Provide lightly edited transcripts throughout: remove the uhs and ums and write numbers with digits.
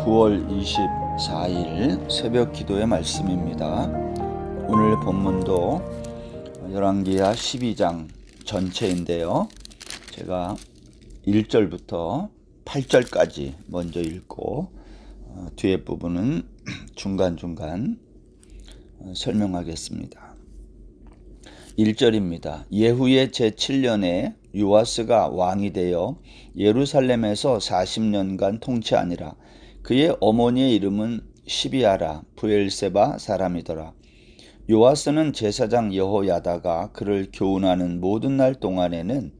9월 24일 새벽 기도의 말씀입니다. 오늘 본문도 열왕기하 12장 전체인데요. 제가 1절부터 8절까지 먼저 읽고 뒤에 부분은 중간중간 설명하겠습니다. 1절입니다. 예후의 제7년에 요아스가 왕이 되어 예루살렘에서 40년간 통치하니라. 그의 어머니의 이름은 시비아라 브엘세바 사람이더라. 요아스는 제사장 여호야다가 그를 교훈하는 모든 날 동안에는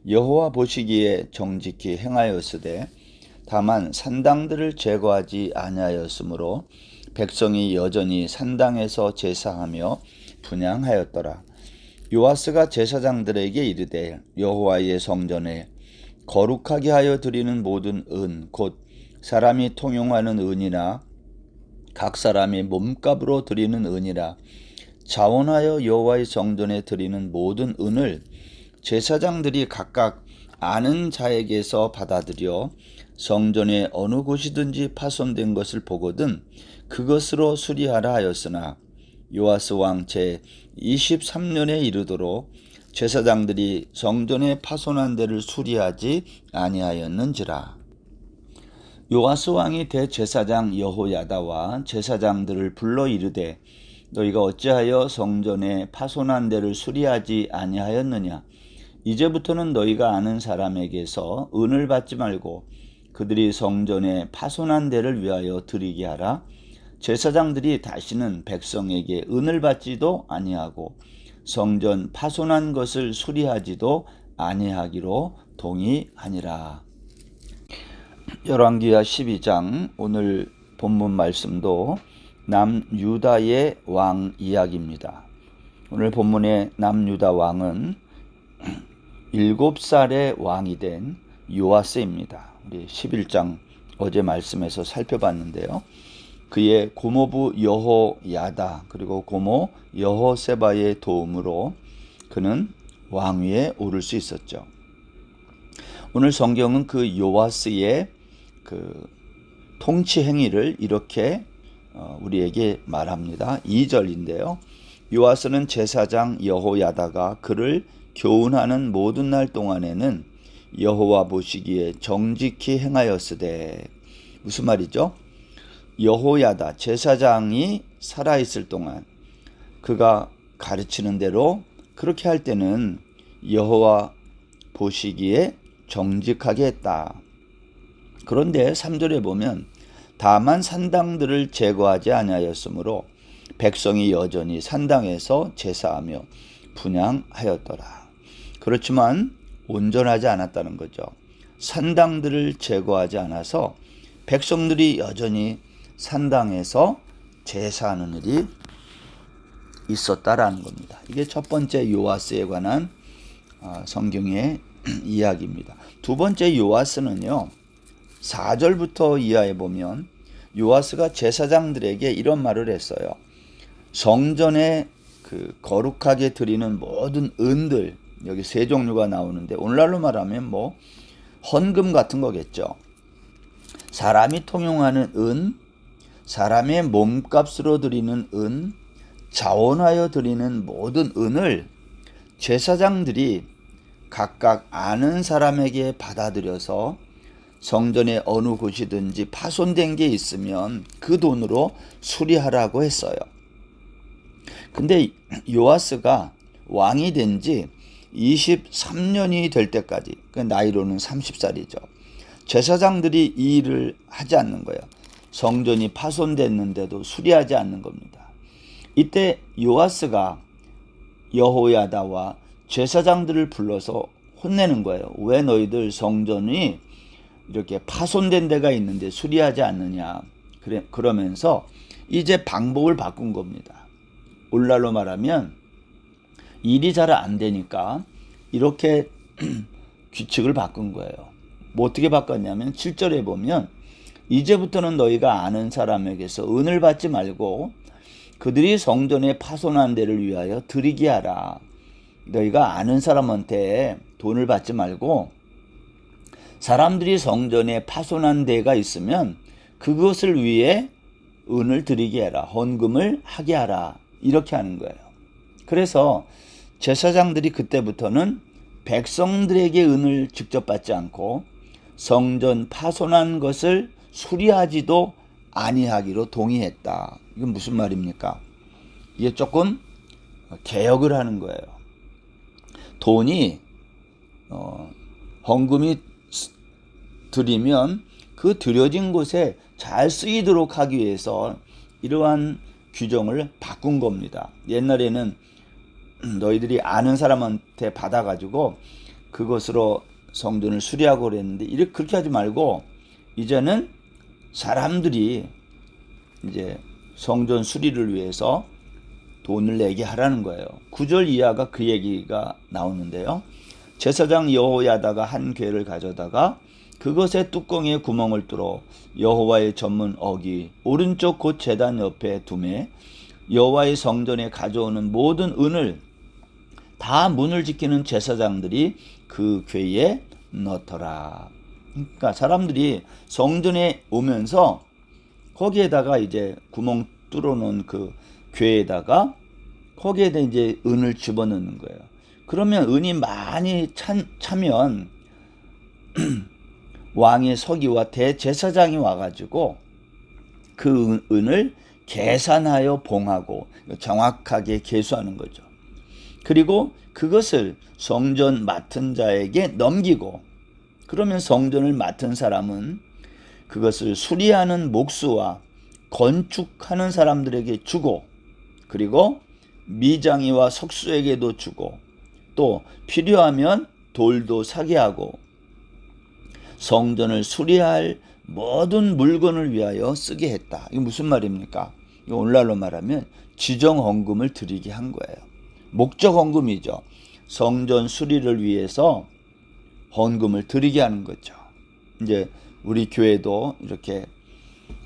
여호와 보시기에 정직히 행하였으되 다만 산당들을 제거하지 아니하였으므로 백성이 여전히 산당에서 제사하며 분향하였더라. 요아스가 제사장들에게 이르되 여호와의 성전에 거룩하게 하여 드리는 모든 은 곧 사람이 통용하는 은이나 각 사람이 몸값으로 드리는 은이라 자원하여 여호와의 성전에 드리는 모든 은을 제사장들이 각각 아는 자에게서 받아들여 성전의 어느 곳이든지 파손된 것을 보거든 그것으로 수리하라 하였으나 요아스 왕 제 23년에 이르도록 제사장들이 성전의 파손한 데를 수리하지 아니하였는지라. 요아스 왕이 대제사장 여호야다와 제사장들을 불러 이르되 너희가 어찌하여 성전의 파손한 데를 수리하지 아니하였느냐. 이제부터는 너희가 아는 사람에게서 은을 받지 말고 그들이 성전의 파손한 데를 위하여 드리게 하라. 제사장들이 다시는 백성에게 은을 받지도 아니하고 성전 파손한 것을 수리하지도 아니하기로 동의하니라. 열왕기하 12장 오늘 본문 말씀도 남유다의 왕 이야기입니다. 오늘 본문의 남유다 왕은 7살의 왕이 된 요아스입니다. 우리 11장 어제 말씀에서 살펴봤는데요. 그의 고모부 여호야다 그리고 고모 여호세바의 도움으로 그는 왕위에 오를 수 있었죠. 오늘 성경은 그 요아스의 그 통치 행위를 이렇게 우리에게 말합니다. 2절인데요. 요아스는 제사장 여호야다가 그를 교훈하는 모든 날 동안에는 여호와 보시기에 정직히 행하였으되 무슨 말이죠? 여호야다 제사장이 살아있을 동안 그가 가르치는 대로 그렇게 할 때는 여호와 보시기에 정직하게 했다. 그런데 3절에 보면 다만 산당들을 제거하지 아니하였으므로 백성이 여전히 산당에서 제사하며 분향하였더라. 그렇지만 온전하지 않았다는 거죠. 산당들을 제거하지 않아서 백성들이 여전히 산당에서 제사하는 일이 있었다라는 겁니다. 이게 첫 번째 요아스에 관한 성경의 이야기입니다. 두 번째 요아스는요. 4절부터 이하에 보면 요아스가 제사장들에게 이런 말을 했어요. 성전에 그 거룩하게 드리는 모든 은들, 여기 세 종류가 나오는데 오늘날로 말하면 뭐 헌금 같은 거겠죠. 사람이 통용하는 은, 사람의 몸값으로 드리는 은, 자원하여 드리는 모든 은을 제사장들이 각각 아는 사람에게 받아들여서 성전의 어느 곳이든지 파손된 게 있으면 그 돈으로 수리하라고 했어요. 근데 요아스가 왕이 된 지 23년이 될 때까지, 그 나이로는 30살이죠. 제사장들이 이 일을 하지 않는 거예요. 성전이 파손됐는데도 수리하지 않는 겁니다. 이때 요아스가 여호야다와 제사장들을 불러서 혼내는 거예요. 왜 너희들 성전이 이렇게 파손된 데가 있는데 수리하지 않느냐. 그러면서 이제 방법을 바꾼 겁니다. 오늘날로 말하면 일이 잘 안 되니까 이렇게 규칙을 바꾼 거예요. 뭐 어떻게 바꿨냐면 7절에 보면 이제부터는 너희가 아는 사람에게서 은을 받지 말고 그들이 성전에 파손한 데를 위하여 드리게 하라. 너희가 아는 사람한테 돈을 받지 말고 사람들이 성전에 파손한 데가 있으면 그것을 위해 은을 드리게 해라. 헌금을 하게 하라. 이렇게 하는 거예요. 그래서 제사장들이 그때부터는 백성들에게 은을 직접 받지 않고 성전 파손한 것을 수리하지도 아니하기로 동의했다. 이건 무슨 말입니까? 이게 조금 개혁을 하는 거예요. 돈이 헌금이 드리면 그 드려진 곳에 잘 쓰이도록 하기 위해서 이러한 규정을 바꾼 겁니다. 옛날에는 너희들이 아는 사람한테 받아가지고 그것으로 성전을 수리하고 그랬는데 이렇게 그렇게 하지 말고 이제는 사람들이 이제 성전 수리를 위해서 돈을 내게 하라는 거예요. 9절 이하가 그 얘기가 나오는데요. 제사장 여호야다가 한 궤를 가져다가 그것의 뚜껑에 구멍을 뚫어 여호와의 전문 어기 오른쪽 곧 제단 옆에 두매 여호와의 성전에 가져오는 모든 은을 다 문을 지키는 제사장들이 그 궤에 넣더라. 그러니까 사람들이 성전에 오면서 거기에다가 이제 구멍 뚫어 놓은 그 궤에다가 거기에다 이제 은을 집어넣는 거예요. 그러면 은이 많이 차면 왕의 서기와 대제사장이 와가지고 그 은을 계산하여 봉하고 정확하게 계수하는 거죠. 그리고 그것을 성전 맡은 자에게 넘기고 그러면 성전을 맡은 사람은 그것을 수리하는 목수와 건축하는 사람들에게 주고 그리고 미장이와 석수에게도 주고 또 필요하면 돌도 사게 하고 성전을 수리할 모든 물건을 위하여 쓰게 했다. 이게 무슨 말입니까? 이거 오늘날로 말하면 지정 헌금을 드리게 한 거예요. 목적 헌금이죠. 성전 수리를 위해서 헌금을 드리게 하는 거죠. 이제 우리 교회도 이렇게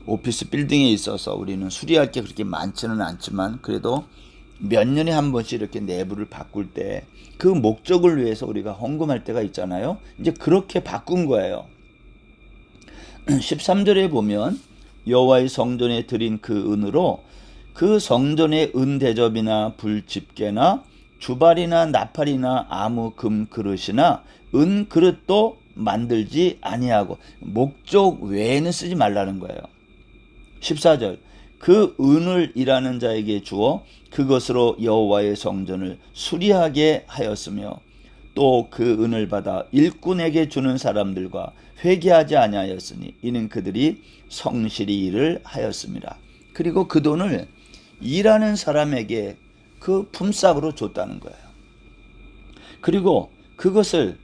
오피스 빌딩에 있어서 우리는 수리할 게 그렇게 많지는 않지만 그래도 몇 년에 한 번씩 이렇게 내부를 바꿀 때 그 목적을 위해서 우리가 헌금할 때가 있잖아요. 이제 그렇게 바꾼 거예요. 13절에 보면 여호와의 성전에 드린 그 은으로 그 성전의 은 대접이나 불 집게나 주발이나 나팔이나 아무 금 그릇이나 은 그릇도 만들지 아니하고 목적 외에는 쓰지 말라는 거예요. 14절 그 은을 일하는 자에게 주어 그것으로 여호와의 성전을 수리하게 하였으며 또 그 은을 받아 일꾼에게 주는 사람들과 회개하지 아니하였으니 이는 그들이 성실히 일을 하였습니다. 그리고 그 돈을 일하는 사람에게 그 품삯으로 줬다는 거예요. 그리고 그것을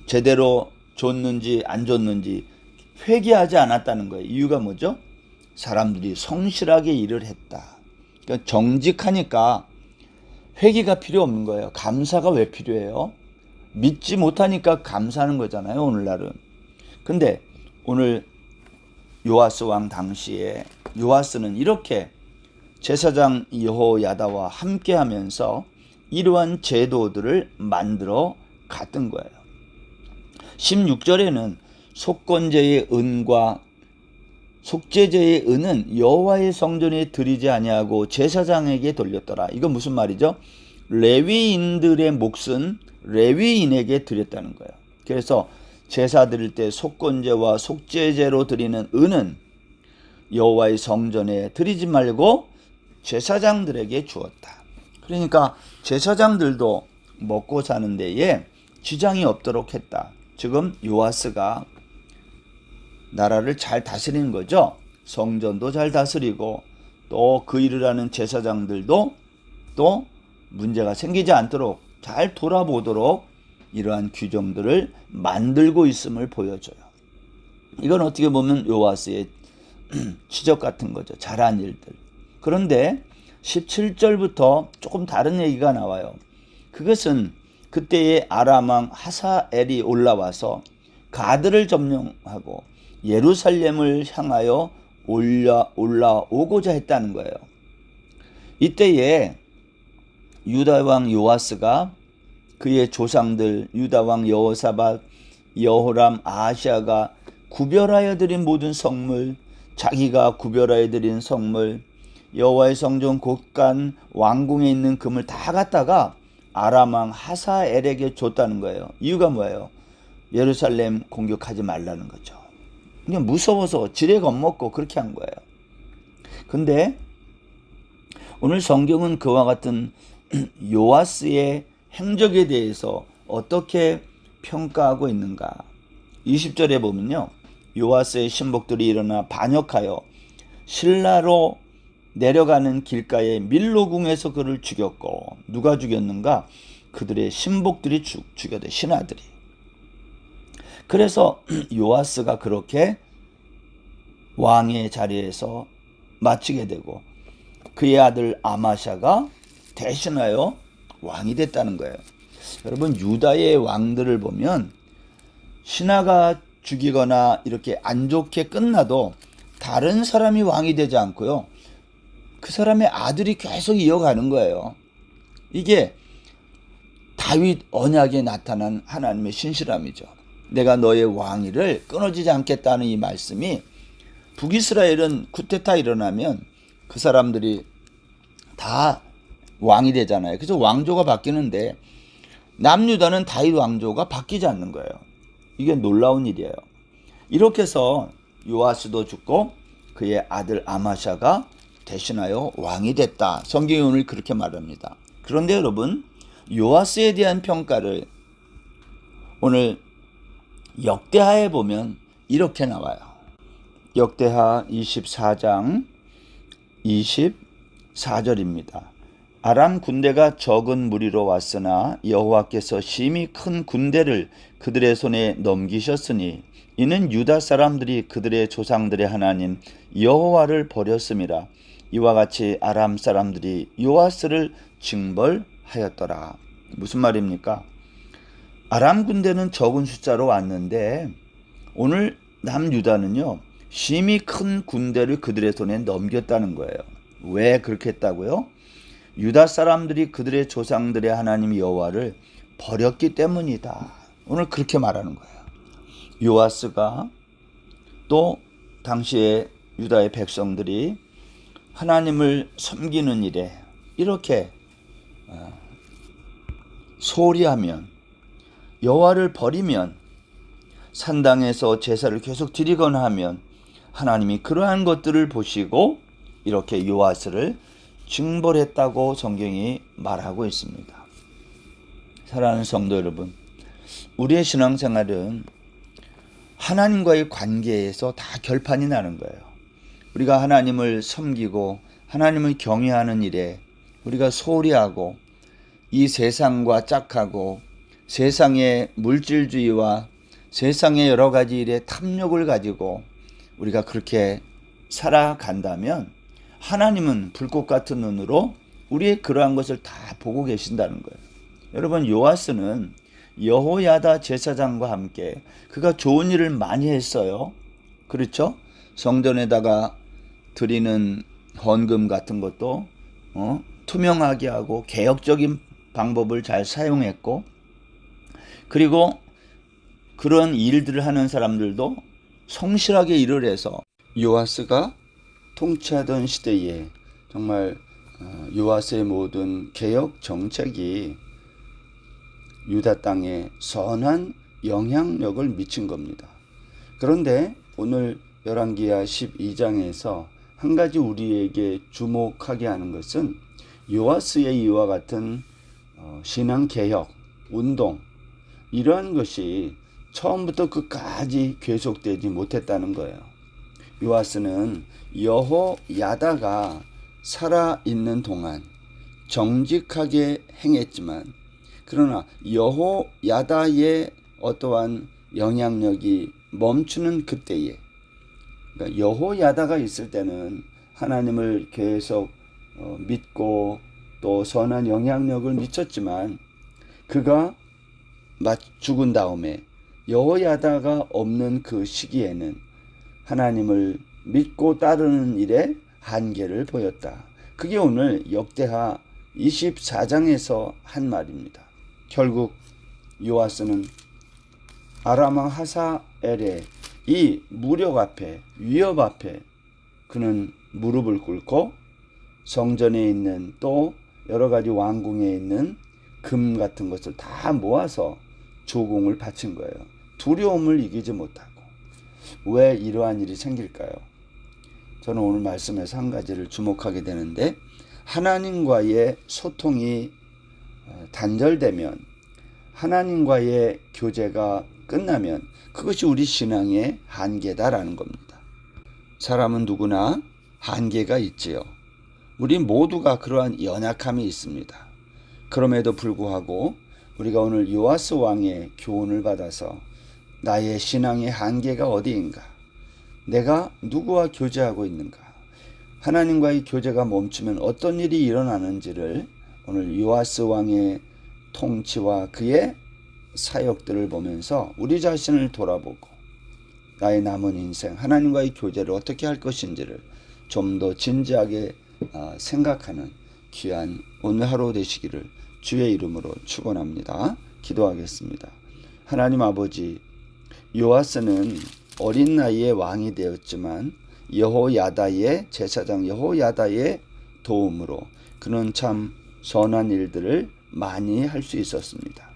제대로 줬는지 안 줬는지 회개하지 않았다는 거예요. 이유가 뭐죠? 사람들이 성실하게 일을 했다. 그러니까 정직하니까 회개가 필요 없는 거예요. 감사가 왜 필요해요? 믿지 못하니까 감사하는 거잖아요, 오늘날은. 근데 오늘 요아스 왕 당시에 요아스는 이렇게 제사장 여호야다와 함께 하면서 이러한 제도들을 만들어 갔던 거예요. 16절에는 속건제의 은과 속죄제의 은은 여호와의 성전에 드리지 아니하고 제사장에게 돌렸더라. 이건 무슨 말이죠? 레위인들의 몫은 레위인에게 드렸다는 거예요. 그래서 제사 드릴 때 속건제와 속죄제로 드리는 은은 여호와의 성전에 드리지 말고 제사장들에게 주었다. 그러니까 제사장들도 먹고 사는 데에 지장이 없도록 했다. 지금 요아스가 나라를 잘 다스리는 거죠. 성전도 잘 다스리고 또 그 일을 하는 제사장들도 또 문제가 생기지 않도록 잘 돌아보도록 이러한 규정들을 만들고 있음을 보여줘요. 이건 어떻게 보면 요아스의 지적 같은 거죠. 잘한 일들. 그런데 17절부터 조금 다른 얘기가 나와요. 그것은 그때의 아람왕 하사엘이 올라와서 가드를 점령하고 예루살렘을 향하여 올라오고자 했다는 거예요. 이때에 유다왕 요아스가 그의 조상들 유다왕 여호사밧, 여호람, 아하시아가 구별하여 드린 모든 성물, 자기가 구별하여 드린 성물, 여호와의 성전 곳간 왕궁에 있는 금을 다 갖다가 아람 왕 하사엘에게 줬다는 거예요. 이유가 뭐예요? 예루살렘 공격하지 말라는 거죠. 그냥 무서워서 지레 겁먹고 그렇게 한 거예요. 근데 오늘 성경은 그와 같은 요아스의 행적에 대해서 어떻게 평가하고 있는가? 20절에 보면요, 요아스의 신복들이 일어나 반역하여 실라로 내려가는 길가에 밀로궁에서 그를 죽였고, 누가 죽였는가? 그들의 신복들이 죽여대, 신하들이. 그래서 요아스가 그렇게 왕의 자리에서 마치게 되고, 그의 아들 아마샤가 대신하여 왕이 됐다는 거예요. 여러분, 유다의 왕들을 보면 신하가 죽이거나 이렇게 안 좋게 끝나도 다른 사람이 왕이 되지 않고요, 그 사람의 아들이 계속 이어가는 거예요. 이게 다윗 언약에 나타난 하나님의 신실함이죠. 내가 너의 왕위를 끊어지지 않겠다는 이 말씀이, 북이스라엘은 쿠데타 일어나면 그 사람들이 다 왕이 되잖아요. 그래서 왕조가 바뀌는데 남유다는 다윗 왕조가 바뀌지 않는 거예요. 이게 놀라운 일이에요. 이렇게 해서 요아스도 죽고 그의 아들 아마샤가 대신하여 왕이 됐다. 성경이 오늘 그렇게 말합니다. 그런데 여러분, 요아스에 대한 평가를 오늘 역대하에 보면 이렇게 나와요. 역대하 24장 24절입니다. 아람 군대가 적은 무리로 왔으나 여호와께서 심히 큰 군대를 그들의 손에 넘기셨으니 이는 유다 사람들이 그들의 조상들의 하나님 여호와를 버렸음이라. 이와 같이 아람 사람들이 요아스를 징벌하였더라. 무슨 말입니까? 아람 군대는 적은 숫자로 왔는데 오늘 남유다는요, 심히 큰 군대를 그들의 손에 넘겼다는 거예요. 왜 그렇게 했다고요? 유다 사람들이 그들의 조상들의 하나님 여호와를 버렸기 때문이다. 오늘 그렇게 말하는 거예요. 요아스가 또 당시에 유다의 백성들이 하나님을 섬기는 일에 이렇게 소홀히하면, 여호와를 버리면, 산당에서 제사를 계속 드리거나 하면 하나님이 그러한 것들을 보시고 이렇게 요아스를 징벌했다고 성경이 말하고 있습니다. 사랑하는 성도 여러분, 우리의 신앙생활은 하나님과의 관계에서 다 결판이 나는 거예요. 우리가 하나님을 섬기고 하나님을 경외하는 일에 우리가 소홀히 하고 이 세상과 짝하고 세상의 물질주의와 세상의 여러 가지 일에 탐욕을 가지고 우리가 그렇게 살아간다면 하나님은 불꽃 같은 눈으로 우리의 그러한 것을 다 보고 계신다는 거예요. 여러분, 요아스는 여호야다 제사장과 함께 그가 좋은 일을 많이 했어요. 그렇죠? 성전에다가 드리는 헌금 같은 것도 투명하게 하고 개혁적인 방법을 잘 사용했고, 그리고 그런 일들을 하는 사람들도 성실하게 일을 해서 요아스가 통치하던 시대에 정말 요아스의 모든 개혁 정책이 유다 땅에 선한 영향력을 미친 겁니다. 그런데 오늘 열왕기하 12장에서 한 가지 우리에게 주목하게 하는 것은 요아스의 이와 같은 신앙개혁, 운동, 이러한 것이 처음부터 끝까지 계속되지 못했다는 거예요. 요아스는 여호야다가 살아있는 동안 정직하게 행했지만, 그러나 여호야다의 어떠한 영향력이 멈추는 그때에, 그러니까 여호야다가 있을 때는 하나님을 계속 믿고 또 선한 영향력을 미쳤지만, 그가 죽은 다음에 여호야다가 없는 그 시기에는 하나님을 믿고 따르는 일에 한계를 보였다. 그게 오늘 역대하 24장에서 한 말입니다. 결국 요아스는 아람 왕 하사엘의 이 무력 앞에, 위협 앞에 그는 무릎을 꿇고 성전에 있는 또 여러 가지 왕궁에 있는 금 같은 것을 다 모아서 조공을 바친 거예요. 두려움을 이기지 못하고. 왜 이러한 일이 생길까요? 저는 오늘 말씀에서 한 가지를 주목하게 되는데, 하나님과의 소통이 단절되면, 하나님과의 교제가 끝나면 그것이 우리 신앙의 한계다라는 겁니다. 사람은 누구나 한계가 있지요. 우리 모두가 그러한 연약함이 있습니다. 그럼에도 불구하고 우리가 오늘 요아스 왕의 교훈을 받아서 나의 신앙의 한계가 어디인가? 내가 누구와 교제하고 있는가? 하나님과의 교제가 멈추면 어떤 일이 일어나는지를 오늘 요아스 왕의 통치와 그의 사역들을 보면서 우리 자신을 돌아보고 나의 남은 인생 하나님과의 교제를 어떻게 할 것인지를 좀 더 진지하게 생각하는 귀한 오늘 하루 되시기를 주의 이름으로 축원합니다. 기도하겠습니다. 하나님 아버지, 요아스는 어린 나이에 왕이 되었지만 여호야다의 제사장 여호야다의 도움으로 그는 참 선한 일들을 많이 할 수 있었습니다.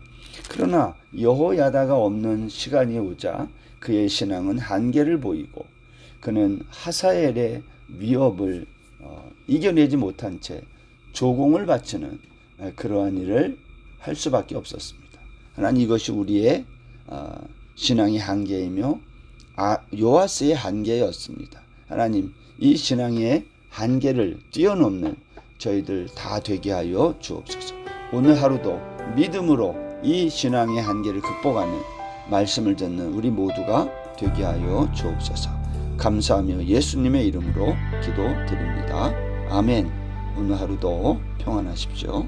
그러나 여호야다가 없는 시간이 오자 그의 신앙은 한계를 보이고 그는 하사엘의 위협을 이겨내지 못한 채 조공을 바치는 그러한 일을 할 수밖에 없었습니다. 하나님, 이것이 우리의 신앙의 한계이며 요아스의 한계였습니다. 하나님, 이 신앙의 한계를 뛰어넘는 저희들 다 되게 하여 주옵소서. 오늘 하루도 믿음으로 이 신앙의 한계를 극복하는 말씀을 듣는 우리 모두가 되게 하여 주옵소서. 감사하며 예수님의 이름으로 기도드립니다. 아멘. 오늘 하루도 평안하십시오.